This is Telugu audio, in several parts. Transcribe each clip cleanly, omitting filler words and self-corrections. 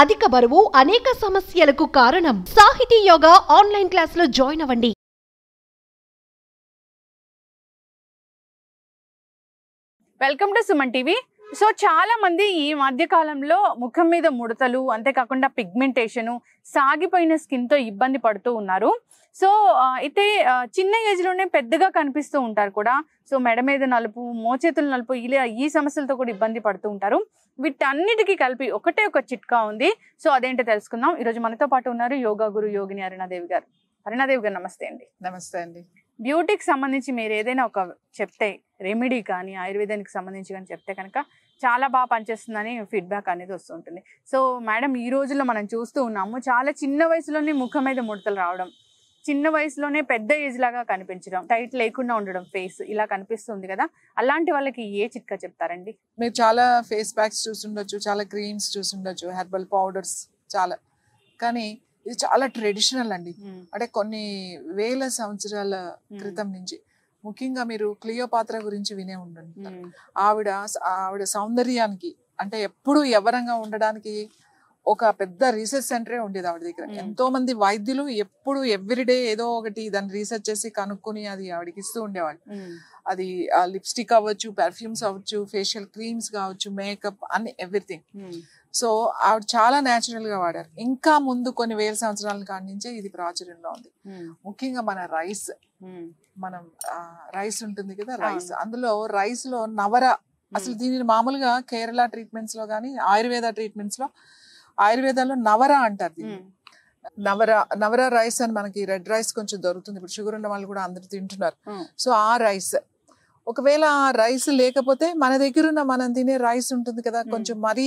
అధిక బరువు అనేక సమస్యలకు కారణం. సాహితీ యోగా ఆన్లైన్ క్లాసులో జాయిన్ అవ్వండి. Welcome to Suman TV. So చాలా మంది ఈ మధ్య కాలంలో ముఖం మీద ముడతలు, అంతేకాకుండా పిగ్మెంటేషను, సాగిపోయిన స్కిన్తో ఇబ్బంది పడుతూ ఉన్నారు. సో అయితే చిన్న ఏజ్లోనే పెద్దగా కనిపిస్తూ ఉంటారు కూడా. సో మెడ మీద నలుపు, మోచేతుల నలుపు, ఇలా ఈ సమస్యలతో కూడా ఇబ్బంది పడుతూ ఉంటారు. వీటన్నిటికీ కలిపి ఒకటే ఒక చిట్కా ఉంది. సో అదేంటో తెలుసుకుందాం. ఈరోజు మనతో పాటు ఉన్నారు యోగా గురు యోగిని అరుణాదేవి గారు. అరుణాదేవి గారు నమస్తే అండి. నమస్తే అండి. బ్యూటీకి సంబంధించి మీరు ఏదైనా ఒక చెప్తే, రెమెడీ కానీ ఆయుర్వేదానికి సంబంధించి కానీ చెప్తే కనుక చాలా బాగా పనిచేస్తుందని ఫీడ్బ్యాక్ అనేది వస్తుంటుంది. సో మేడం, ఈ రోజుల్లో మనం చూస్తూ ఉన్నాము, చాలా చిన్న వయసులోనే ముఖం మీద ముడతలు రావడం, చిన్న వయసులోనే పెద్ద ఏజ్ లాగా కనిపించడం, టైట్ లేకుండా ఉండడం, ఫేస్ ఇలా కనిపిస్తుంది కదా. అలాంటి వాళ్ళకి ఏ చిట్కా చెప్తారండి? మీరు చాలా ఫేస్ ప్యాక్స్ చూసుండొచ్చు, చాలా క్రీమ్స్ చూసుండొచ్చు, హెర్బల్ పౌడర్స్ చాలా. కానీ ఇది చాలా ట్రెడిషనల్ అండి. అంటే కొన్ని వేల సంవత్సరాల క్రితం నుంచి, ముఖ్యంగా మీరు క్లియోపాత్ర గురించి వినే ఉండుంటారు. ఆవిడ సౌందర్యానికి, అంటే ఎప్పుడు యవ్వనంగా ఉండడానికి ఒక పెద్ద రీసెర్చ్ సెంటరే ఉండేది ఆవిడ దగ్గర. ఎంతో మంది వైద్యులు ఎప్పుడు ఎవ్రీడే ఏదో ఒకటి దాన్ని రీసెర్చ్ చేసి కనుక్కొని అది ఆవిడకి ఇస్తూ ఉండేవాళ్ళు. అది లిప్స్టిక్ అవ్వచ్చు, పెర్ఫ్యూమ్స్ అవ్వచ్చు, ఫేషియల్ క్రీమ్స్ కావచ్చు, మేకప్ అన్ని ఎవ్రీథింగ్. సో ఆవిడ చాలా న్యాచురల్ గా వాడారు. ఇంకా ముందు కొన్ని వేల సంవత్సరాల కాడి నుంచే ఇది ప్రాచుర్యంలో ఉంది. ముఖ్యంగా మన రైస్, మనం రైస్ ఉంటుంది కదా, రైస్, అందులో రైస్ లో నవర, అసలు దీనిని మామూలుగా కేరళ ట్రీట్మెంట్స్ లో కానీ ఆయుర్వేద ట్రీట్మెంట్స్ లో, ఆయుర్వేదాలో నవర అంటారు దీన్ని. నవర రైస్ అని మనకి రెడ్ రైస్ కొంచెం దొరుకుతుంది. ఇప్పుడు షుగర్ ఉన్న వాళ్ళు కూడా అందరు తింటున్నారు. సో ఆ రైస్, ఒకవేళ ఆ రైస్ లేకపోతే మన దగ్గర ఉన్న మనం తినే రైస్ ఉంటుంది కదా, కొంచెం మరీ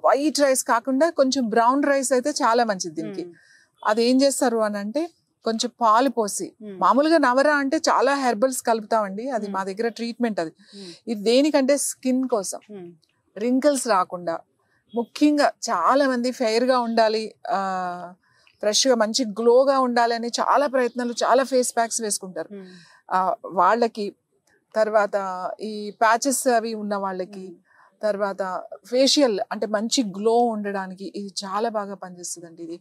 వైట్ రైస్ కాకుండా కొంచెం బ్రౌన్ రైస్ అయితే చాలా మంచిది దీనికి. అది ఏం చేస్తారు అని అంటే, కొంచెం పాలు పోసి, మామూలుగా నవర అంటే చాలా హెర్బల్స్ కలుపుతామండి, అది మా దగ్గర ట్రీట్మెంట్. అది ఇది దేనికంటే స్కిన్ కోసం, రింకిల్స్ రాకుండా, ముఖ్యంగా చాలా మంది ఫెయిర్ గా ఉండాలి, ఫ్రెష్ గా మంచి గ్లోగా ఉండాలని చాలా ప్రయత్నాలు, చాలా ఫేస్ ప్యాక్స్ వేసుకుంటారు వాళ్ళకి. తర్వాత ఈ ప్యాచెస్ అవి ఉన్న వాళ్ళకి, తర్వాత ఫేషియల్ అంటే మంచి గ్లో ఉండడానికి ఇది చాలా బాగా పనిచేస్తుందండి. ఇది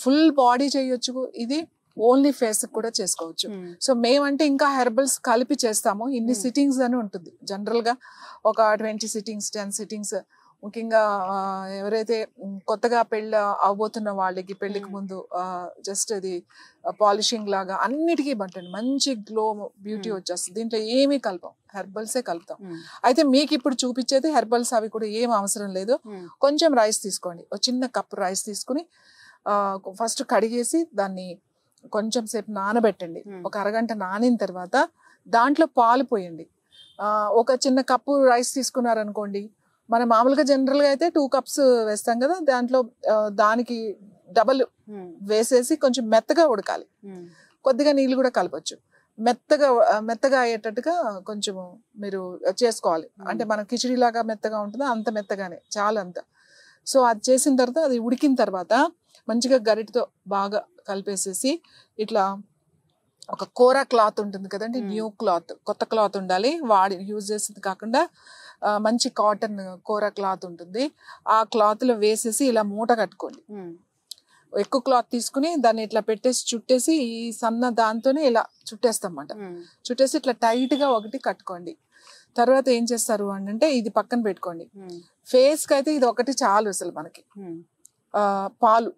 ఫుల్ బాడీ చేయొచ్చు, ఇది ఓన్లీ ఫేస్ కూడా చేసుకోవచ్చు. సో మేమంటే ఇంకా హెర్బల్స్ కలిపి చేస్తాము. ఇన్ని సిట్టింగ్స్ అని ఉంటుంది జనరల్ గా, ఒక 20 సిట్టింగ్స్, 10 సిట్టింగ్స్. ముఖ్యంగా ఎవరైతే కొత్తగా పెళ్ళి అవబోతున్న వాళ్ళకి, పెళ్లికి ముందు జస్ట్ అది పాలిషింగ్ లాగా అన్నిటికీ బట్టండి, మంచి గ్లో బ్యూటీ వచ్చేస్తుంది. దీంట్లో ఏమీ కలపం, హెర్బల్సే కలుపుతాం. అయితే మీకు ఇప్పుడు చూపించేది హెర్బల్స్, అవి కూడా ఏం అవసరం లేదు. కొంచెం రైస్ తీసుకోండి, ఒక చిన్న కప్ రైస్ తీసుకుని ఫస్ట్ కడిగేసి దాన్ని కొంచెం సేపు నానబెట్టండి. ఒక అరగంట నానిన తర్వాత దాంట్లో పాలు పోయండి. ఒక చిన్న కప్పు రైస్ తీసుకున్నారనుకోండి, మనం మామూలుగా జనరల్ గా అయితే 2 cups వేస్తాం కదా, దాంట్లో దానికి డబల్ వేసేసి కొంచెం మెత్తగా ఉడకాలి. కొద్దిగా నీళ్ళు కూడా కలపచ్చు. మెత్తగా అయ్యేటట్టుగా కొంచెం మీరు చేసుకోవాలి. అంటే మన కిచిడి లాగా మెత్తగా ఉంటుందో అంత మెత్తగానే, చాలా అంత. సో అది చేసిన తర్వాత, అది ఉడికిన తర్వాత మంచిగా గరిటతో బాగా కలిపేసేసి, ఇట్లా ఒక కూర క్లాత్ ఉంటుంది కదండి, న్యూ క్లాత్, కొత్త క్లాత్ ఉండాలి, వాడి యూజ్ చేసేది కాకుండా మంచి కాటన్ కూర క్లాత్ ఉంటుంది. ఆ క్లాత్ లో వేసేసి ఇలా మూట కట్టుకోండి. ఎక్కువ క్లాత్ తీసుకుని దాన్ని ఇట్లా పెట్టేసి చుట్టేసి, ఈ సన్న దాంతోనే ఇలా చుట్టేస్తాం అన్నమాట. చుట్టేసి ఇట్లా టైట్ గా ఒకటి కట్టుకోండి. తర్వాత ఏం చేస్తారు అంటే, ఇది పక్కన పెట్టుకోండి. ఫేస్ కి అయితే ఇది ఒకటి చాలు అసలు మనకి. పాలు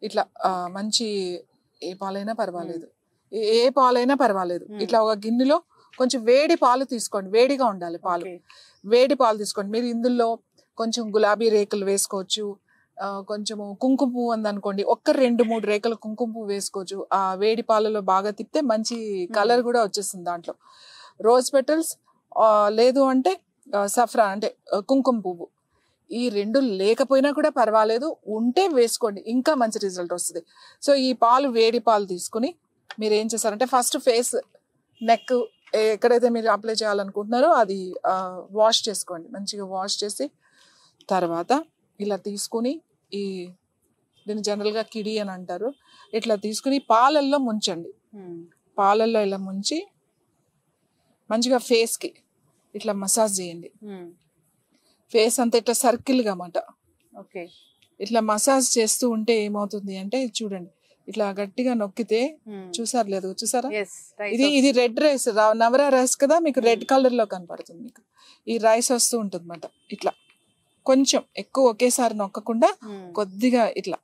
ఇట్లా మంచి, ఏ పాలైనా పర్వాలేదు, ఏ పాలైనా పర్వాలేదు, ఇట్లా ఒక గిన్నెలో కొంచెం వేడి పాలు తీసుకోండి. వేడిగా ఉండాలి పాలు, వేడి పాలు తీసుకోండి. మీరు ఇందులో కొంచెం గులాబీ రేకులు వేసుకోవచ్చు, కొంచెము కుంకుమ పువ్వు ఉందనుకోండి, 1-2-3 రేకులు కుంకుమ పువ్వు వేసుకోవచ్చు. ఆ వేడి పాలలో బాగా తిప్పితే మంచి కలర్ కూడా వచ్చేస్తుంది దాంట్లో. రోజ్ పెటల్స్, లేదు అంటే సఫ్రాన్ అంటే కుంకుమ పువ్వు, ఈ 2 లేకపోయినా కూడా పర్వాలేదు, ఉంటే వేసుకోండి, ఇంకా మంచి రిజల్ట్ వస్తుంది. సో ఈ పాలు, వేడి పాలు తీసుకుని మీరు ఏం చేస్తారంటే, ఫస్ట్ ఫేస్, నెక్ ఎక్కడైతే మీరు అప్లై చేయాలనుకుంటున్నారో అది వాష్ చేసుకోండి. మంచిగా వాష్ చేసి తర్వాత ఇలా తీసుకుని, దీన్ని జనరల్గా కిడి అని అంటారు, ఇట్లా తీసుకుని పాలల్లో ముంచండి. పాలల్లో ఇలా ముంచి మంచిగా ఫేస్కి ఇట్లా మసాజ్ చేయండి. ఫేస్ అంతా ఇట్లా సర్కిల్గా అన్నమాట, ఓకే. ఇట్లా మసాజ్ చేస్తూ ఉంటే ఏమవుతుంది అంటే చూడండి, ఇట్లా గట్టిగా నొక్కితే చూసారు లేదు, చూసారా? ఇది రెడ్ రైస్, నవరా రైస్ కదా, మీకు రెడ్ కలర్ లో కనపడుతుంది. మీకు ఈ రైస్ వస్తూ ఉంటుంది అన్నమాట. ఇట్లా కొంచెం ఎక్కువ ఒకేసారి నొక్కకుండా కొద్దిగా ఇట్లా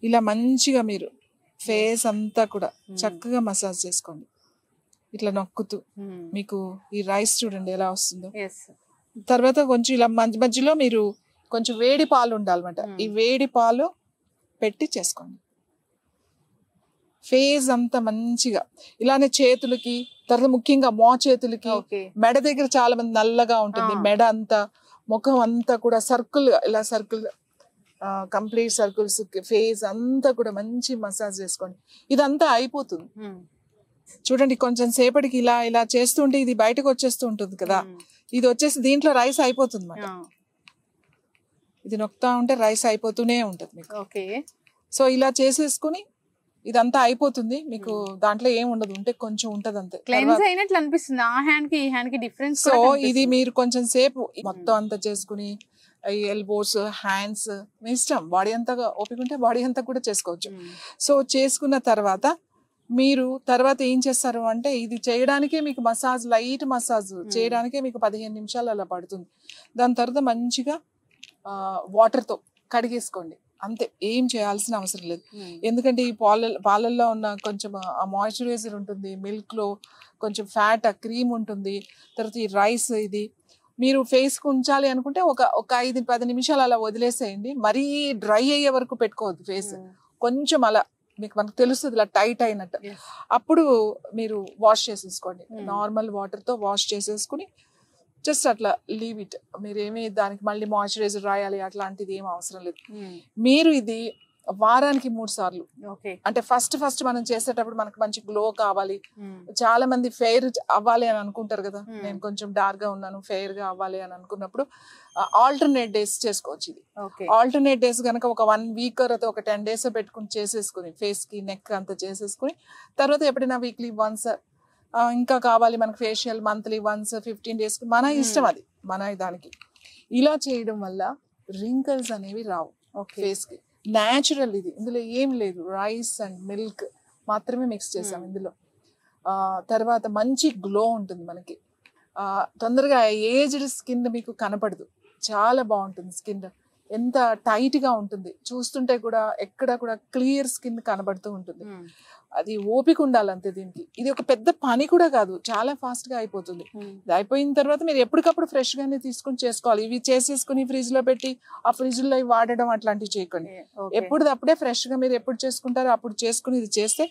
ఇలా మంచిగా మీరు ఫేస్ అంతా కూడా చక్కగా మసాజ్ చేసుకోండి. ఇట్లా నొక్కుతూ మీకు ఈ రైస్ చూడండి ఎలా వస్తుందో. తర్వాత కొంచెం ఇలా మధ్య మధ్యలో మీరు కొంచెం వేడి పాలు ఉండాలన్నమాట. ఈ వేడి పాలు పెట్టి చేసుకోండి. ఫేస్ అంతా మంచిగా ఇలానే చేతులకి, తర్వాత ముఖ్యంగా చేతులకి, మెడ దగ్గర చాలా మంది నల్లగా ఉంటుంది. మెడ అంతా, ముఖం అంతా కూడా సర్కిల్, ఇలా సర్కిల్, కంప్లీట్ సర్కిల్స్, ఫేస్ అంతా కూడా మంచి మసాజ్ చేసుకోండి. ఇదంతా అయిపోతుంది చూడండి. కొంచెం సేపటికి ఇలా ఇలా చేస్తుంటే ఇది బయటకు వచ్చేస్తూ ఉంటుంది కదా, ఇది వచ్చేసి దీంట్లో రైస్ అయిపోతుంది అన్నమాట. ఇది నొక్కుతా ఉంటే రైస్ అయిపోతూనే ఉంటుంది మీకు. సో ఇలా చేసేసుకుని ఇదంతా అయిపోతుంది మీకు. దాంట్లో ఏం ఉండదు, ఉంటే కొంచెం ఉంటది అంతే. అనిపిస్తుంది ఆ హ్యాండ్ కి ఈ హ్యాండ్ కి డిఫరెన్స్. సో ఇది మీరు కొంచెం సేపు మొత్తం అంతా చేసుకుని ఎల్బోస్, హ్యాండ్స్ మీ ఇష్టం, బాడీ అంతా ఓపిక ఉంటే బాడీ అంతా కూడా చేసుకోవచ్చు. సో చేసుకున్న తర్వాత మీరు తర్వాత ఏం చేస్తారు అంటే, ఇది చేయడానికే మీకు మసాజ్, లైట్ మసాజ్ చేయడానికే మీకు 15 నిమిషాలు అలా పడుతుంది. దాని తర్వాత మంచిగా వాటర్తో కడిగేసుకోండి అంతే, ఏం చేయాల్సిన అవసరం లేదు. ఎందుకంటే ఈ పాలల్లో ఉన్న కొంచెం ఆ మాయిశ్చరైజర్ ఉంటుంది, మిల్క్ లో కొంచెం ఫ్యాట్, ఆ క్రీమ్ ఉంటుంది. తర్వాత ఈ రైస్, ఇది మీరు ఫేస్కి ఉంచాలి అనుకుంటే ఒక 5-10 నిమిషాలు అలా వదిలేసేయండి. మరీ డ్రై అయ్యే వరకు పెట్టుకోవద్దు ఫేస్. కొంచెం అలా మనకు తెలుస్తుంది ఇలా టైట్ అయినట్టు. అప్పుడు మీరు వాష్ చేసేసుకోండి, నార్మల్ వాటర్తో వాష్ చేసేసుకుని జస్ట్ అట్లా లీవ్ ఇట్. మీరేమి దానికి మళ్ళీ మాయిశ్చరైజర్ రాయాలి అట్లాంటిది ఏం అవసరం లేదు. మీరు ఇది వారానికి 3 సార్లు, అంటే ఫస్ట్ మనం చేసేటప్పుడు మనకు మంచి గ్లో కావాలి. చాలా మంది ఫెయిర్ అవ్వాలి అని అనుకుంటారు కదా, నేను కొంచెం డార్క్ గా ఉన్నాను, ఫెయిర్ గా అవ్వాలి అని అనుకున్నప్పుడు ఆల్టర్నేట్ డేస్ చేసుకోవచ్చు. ఇది ఆల్టర్నేట్ డేస్ కనుక ఒక 1 వీక్ ఒక 10 days పెట్టుకుని చేసేసుకుని ఫేస్ కి, నెక్ అంతా చేసేసుకుని, తర్వాత ఎప్పుడైనా వీక్లీ వన్స్ ఇంకా కావాలి మనకు ఫేషియల్ మంత్లీ వన్స్ 15 days మన ఇష్టం, అది మన దానికి. ఇలా చేయడం వల్ల రింకల్స్ అనేవి రావు ఫేస్ కి. న్యాచురల్ ఇది, ఇందులో ఏం లేదు, రైస్ అండ్ మిల్క్ మాత్రమే మిక్స్ చేసాం ఇందులో. తర్వాత మంచి గ్లో ఉంటుంది మనకి. తొందరగా ఏజ్డ్ స్కిన్ మీకు కనపడదు, చాలా బాగుంటుంది స్కిన్. ఎంత టైట్ గా ఉంటుంది, చూస్తుంటే కూడా ఎక్కడ కూడా క్లియర్ స్కిన్ కనబడుతూ ఉంటుంది. అది ఓపిక ఉండాలి అంతే దీనికి. ఇది ఒక పెద్ద పని కూడా కాదు, చాలా ఫాస్ట్ గా అయిపోతుంది. ఇది అయిపోయిన తర్వాత మీరు ఎప్పటికప్పుడు ఫ్రెష్ గానే తీసుకుని చేసుకోవాలి. ఇవి చేసేసుకుని ఫ్రిడ్జ్ లో పెట్టి ఆ ఫ్రిడ్జ్ లో వాడడం అట్లాంటివి చేయకండి. ఎప్పుడప్పుడే ఫ్రెష్ గా మీరు ఎప్పుడు చేసుకుంటారో అప్పుడు చేసుకుని ఇది చేస్తే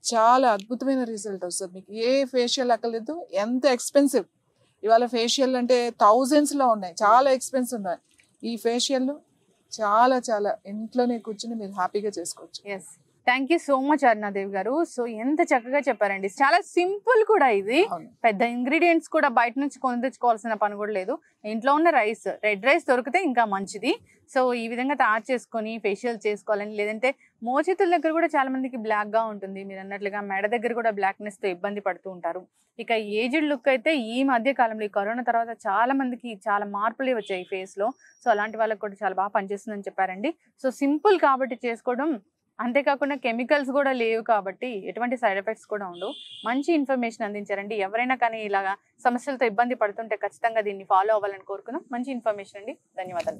చాలా అద్భుతమైన రిజల్ట్ వస్తుంది మీకు. ఏ ఫేషియల్ అక్కర్లేదు, ఎంత ఎక్స్పెన్సివ్. ఇవాళ ఫేషియల్ అంటే thousands లో ఉన్నాయి, చాలా ఎక్స్పెన్సివ్ ఉన్నాయి. ఈ ఫేషియల్ చాలా చాలా ఇంట్లోనే కూర్చుని మీరు హ్యాపీగా చేసుకోవచ్చు. Thank you so much Aruna Devi గారు. సో ఎంత చక్కగా చెప్పారండి, చాలా సింపుల్ కూడా. ఇది పెద్ద ఇంగ్రీడియంట్స్ కూడా బయట నుంచి కొని తెచ్చుకోవాల్సిన పని కూడా లేదు. ఇంట్లో ఉన్న రైస్, రెడ్ రైస్ దొరికితే ఇంకా మంచిది. సో ఈ విధంగా తయారు చేసుకొని ఫేషియల్ చేసుకోవాలని, లేదంటే మోచేతుల దగ్గర కూడా చాలా మందికి బ్లాక్ గా ఉంటుంది. మీరు అన్నట్లుగా మెడ దగ్గర కూడా బ్లాక్నెస్ తో ఇబ్బంది పడుతూ ఉంటారు. ఇక ఏజ్డ్ లుక్ అయితే ఈ మధ్య కాలంలో, ఈ కరోనా తర్వాత చాలా మందికి చాలా మార్పులు వచ్చాయి ఫేస్ లో. సో అలాంటి వాళ్ళకి కూడా చాలా బాగా పనిచేస్తుందని చెప్పారండి. సో సింపుల్ కాబట్టి చేసుకోవడం, అంతేకాకుండా కెమికల్స్ కూడా లేవు కాబట్టి ఎటువంటి సైడ్ ఎఫెక్ట్స్ కూడా ఉండవు. మంచి ఇన్ఫర్మేషన్ అందించారండి. ఎవరైనా కానీ ఇలాగా సమస్యలతో ఇబ్బంది పడుతుంటే ఖచ్చితంగా దీన్ని ఫాలో అవ్వాలని కోరుకున్నాం. మంచి ఇన్ఫర్మేషన్ అండి, ధన్యవాదాలు.